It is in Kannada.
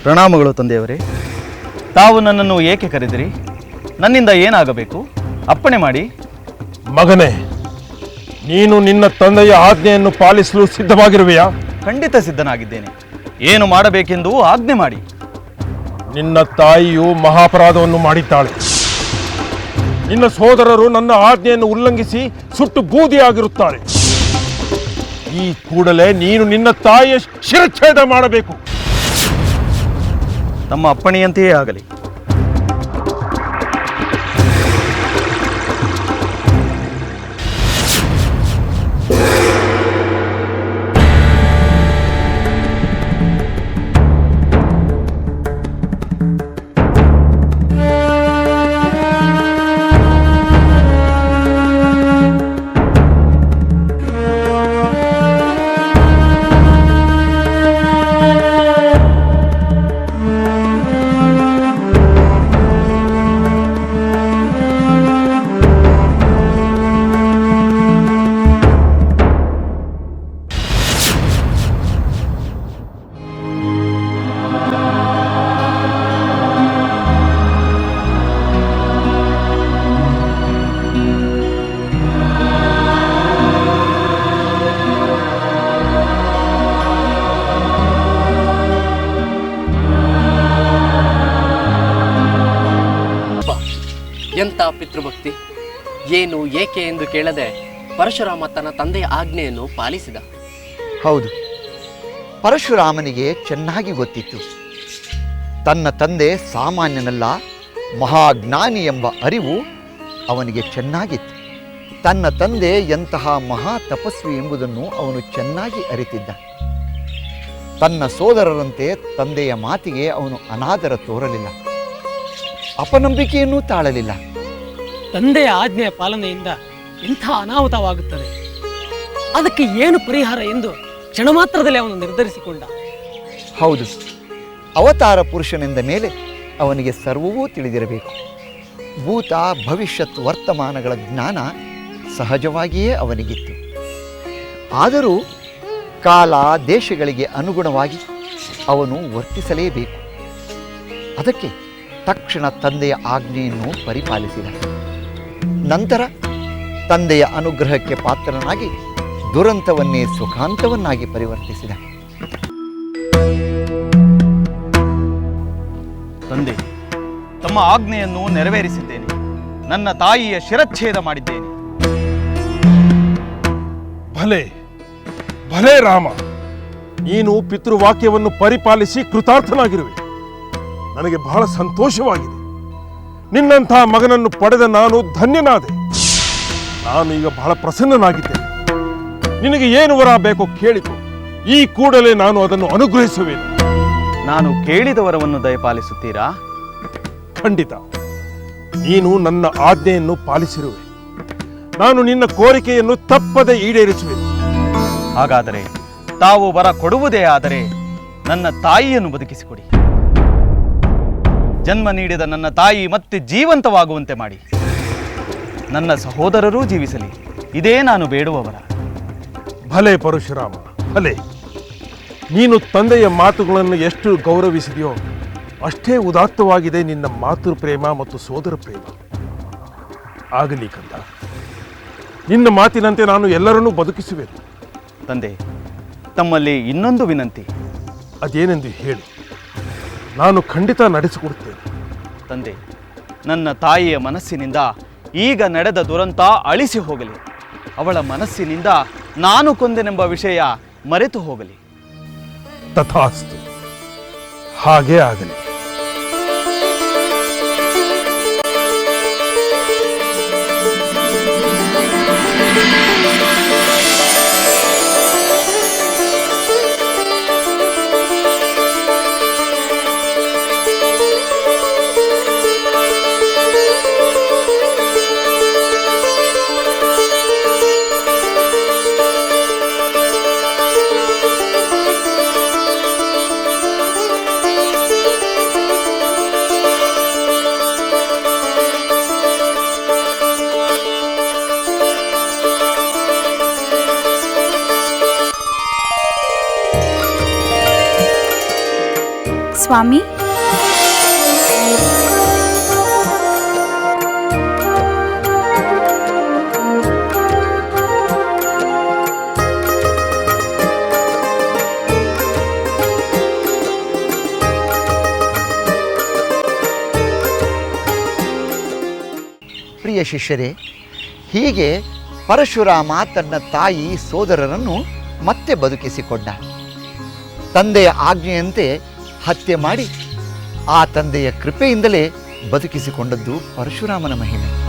ಪ್ರಣಾಮಗಳು ತಂದೆಯವರೇ. ತಾವು ನನ್ನನ್ನು ಏಕೆ ಕರೆದಿರಿ? ನನ್ನಿಂದ ಏನಾಗಬೇಕು? ಅಪ್ಪಣೆ ಮಾಡಿ. ಮಗನೇ, ನೀನು ನಿನ್ನ ತಂದೆಯ ಆಜ್ಞೆಯನ್ನು ಪಾಲಿಸಲು ಸಿದ್ಧವಾಗಿರುವೆಯಾ? ಖಂಡಿತ ಸಿದ್ಧನಾಗಿದ್ದೇನೆ. ಏನು ಮಾಡಬೇಕೆಂದು ಆಜ್ಞೆ ಮಾಡಿ. ನಿನ್ನ ತಾಯಿಯು ಮಹಾಪರಾಧವನ್ನು ಮಾಡಿದ್ದಾಳೆ. ನಿನ್ನ ಸೋದರರು ನನ್ನ ಆಜ್ಞೆಯನ್ನು ಉಲ್ಲಂಘಿಸಿ ಸುಟ್ಟು ಬೂದಿಯಾಗಿರುತ್ತಾರೆ. ಈ ಕೂಡಲೇ ನೀನು ನಿನ್ನ ತಾಯಿಯ ಶಿರಚ್ಛೇದ ಮಾಡಬೇಕು. ತಮ್ಮ ಅಪ್ಪಣೆಯಂತೆಯೇ ಆಗಲಿ. ಎಂಥ ಪಿತೃಭಕ್ತಿ! ಏನು ಏಕೆ ಎಂದು ಕೇಳದೆ ಪರಶುರಾಮ ತನ್ನ ತಂದೆಯ ಆಜ್ಞೆಯನ್ನು ಪಾಲಿಸಿದ. ಹೌದು, ಪರಶುರಾಮನಿಗೆ ಚೆನ್ನಾಗಿ ಗೊತ್ತಿತ್ತು, ತನ್ನ ತಂದೆ ಸಾಮಾನ್ಯನಲ್ಲ, ಮಹಾಜ್ಞಾನಿ ಎಂಬ ಅರಿವು ಅವನಿಗೆ ಚೆನ್ನಾಗಿತ್ತು. ತನ್ನ ತಂದೆ ಎಂತಹ ಮಹಾ ತಪಸ್ವಿ ಎಂಬುದನ್ನು ಅವನು ಚೆನ್ನಾಗಿ ಅರಿತಿದ್ದ. ತನ್ನ ಸೋದರರಂತೆ ತಂದೆಯ ಮಾತಿಗೆ ಅವನು ಅನಾದರ ತೋರಲಿಲ್ಲ, ಅಪನಂಬಿಕೆಯನ್ನೂ ತಾಳಲಿಲ್ಲ. ತಂದೆಯ ಆಜ್ಞೆಯ ಪಾಲನೆಯಿಂದ ಇಂಥ ಅನಾಹುತವಾಗುತ್ತದೆ, ಅದಕ್ಕೆ ಏನು ಪರಿಹಾರ ಎಂದು ಕ್ಷಣ ಮಾತ್ರದಲ್ಲಿ ಅವನು ನಿರ್ಧರಿಸಿಕೊಂಡ. ಹೌದು, ಅವತಾರ ಪುರುಷನೆಂದ ಮೇಲೆ ಅವನಿಗೆ ಸರ್ವವೂ ತಿಳಿದಿರಬೇಕು. ಭೂತ ಭವಿಷ್ಯತ್ ವರ್ತಮಾನಗಳ ಜ್ಞಾನ ಸಹಜವಾಗಿಯೇ ಅವನಿಗಿತ್ತು. ಆದರೂ ಕಾಲ ದೇಶಗಳಿಗೆ ಅನುಗುಣವಾಗಿ ಅವನು ವರ್ತಿಸಲೇಬೇಕು. ಅದಕ್ಕೆ ತಕ್ಷಣ ತಂದೆಯ ಆಜ್ಞೆಯನ್ನು ಪರಿಪಾಲಿಸಿದ. ನಂತರ ತಂದೆಯ ಅನುಗ್ರಹಕ್ಕೆ ಪಾತ್ರನಾಗಿ ದುರಂತವನ್ನೇ ಸುಖಾಂತವನ್ನಾಗಿ ಪರಿವರ್ತಿಸಿದ. ತಂದೆ, ತಮ್ಮ ಆಜ್ಞೆಯನ್ನು ನೆರವೇರಿಸಿದ್ದೇನೆ. ನನ್ನ ತಾಯಿಯ ಶಿರಚ್ಛೇದ ಮಾಡಿದ್ದೇನೆ. ಭಲೆ ಭಲೆ ರಾಮ, ನೀನು ಪಿತೃವಾಕ್ಯವನ್ನು ಪರಿಪಾಲಿಸಿ ಕೃತಾರ್ಥನಾಗಿರುವೆ. ನನಗೆ ಬಹಳ ಸಂತೋಷವಾಗಿದೆ. ನಿನ್ನಂಥ ಮಗನನ್ನು ಪಡೆದ ನಾನು ಧನ್ಯನಾದೆ. ನಾನು ಈಗ ಬಹಳ ಪ್ರಸನ್ನನಾಗಿದ್ದೇನೆ. ನಿನಗೆ ಏನು ವರ ಬೇಕೋ ಕೇಳಿಕೊ, ಈ ಕೂಡಲೇ ನಾನು ಅದನ್ನು ಅನುಗ್ರಹಿಸುವೆನು. ನಾನು ಕೇಳಿದ ವರವನ್ನು ದಯಪಾಲಿಸುತ್ತೀರಾ? ಖಂಡಿತ. ನೀನು ನನ್ನ ಆಜ್ಞೆಯನ್ನು ಪಾಲಿಸಿರುವೆ. ನಾನು ನಿನ್ನ ಕೋರಿಕೆಯನ್ನು ತಪ್ಪದೆ ಈಡೇರಿಸುವೆ. ಹಾಗಾದರೆ ತಾವು ವರ ಕೊಡುವುದೇ ಆದರೆ ನನ್ನ ತಾಯಿಯನ್ನು ಬದುಕಿಸಿಕೊಡಿ. ಜನ್ಮ ನೀಡಿದ ನನ್ನ ತಾಯಿ ಮತ್ತೆ ಜೀವಂತವಾಗುವಂತೆ ಮಾಡಿ. ನನ್ನ ಸಹೋದರರೂ ಜೀವಿಸಲಿ, ಇದೇ ನಾನು ಬೇಡುವ ವರ. ಭಲೆ ಪರಶುರಾಮ, ಭಲೆ. ನೀನು ತಂದೆಯ ಮಾತುಗಳನ್ನು ಎಷ್ಟು ಗೌರವಿಸಿದೆಯೋ ಅಷ್ಟೇ ಉದಾತ್ತವಾಗಿದೆ ನಿನ್ನ ಮಾತೃ ಪ್ರೇಮ ಮತ್ತು ಸೋದರ ಪ್ರೇಮ. ಆಗಲಿ ಕಂದ, ನಿನ್ನ ಮಾತಿನಂತೆ ನಾನು ಎಲ್ಲರನ್ನೂ ಬದುಕಿಸುವೆನು. ತಂದೆ, ತಮ್ಮಲ್ಲಿ ಇನ್ನೊಂದು ವಿನಂತಿ. ಅದೇನೆಂದು ಹೇಳಿ, ನಾನು ಖಂಡಿತ ನಡೆಸಿಕೊಡುತ್ತೇನೆ. ತಂದೆ, ನನ್ನ ತಾಯಿಯ ಮನಸ್ಸಿನಿಂದ ಈಗ ನಡೆದ ದುರಂತ ಅಳಿಸಿ ಹೋಗಲಿ. ಅವಳ ಮನಸ್ಸಿನಿಂದ ನಾನು ಕೊಂದೆನೆಂಬ ವಿಷಯ ಮರೆತು ಹೋಗಲಿ. ತಥಾಸ್ತು, ಹಾಗೇ ಆಗಲಿ. ಸ್ವಾಮಿ. ಪ್ರಿಯ ಶಿಷ್ಯರೇ, ಹೀಗೆ ಪರಶುರಾಮ ತನ್ನ ತಾಯಿ ಸೋದರರನ್ನು ಮತ್ತೆ ಬದುಕಿಸಿಕೊಂಡ. ತಂದೆಯ ಆಜ್ಞೆಯಂತೆ ಹತ್ಯೆ ಮಾಡಿ ಆ ತಂದೆಯ ಕೃಪೆಯಿಂದಲೇ ಬದುಕಿಸಿಕೊಂಡದ್ದು ಪರಶುರಾಮನ ಮಹಿಮೆ.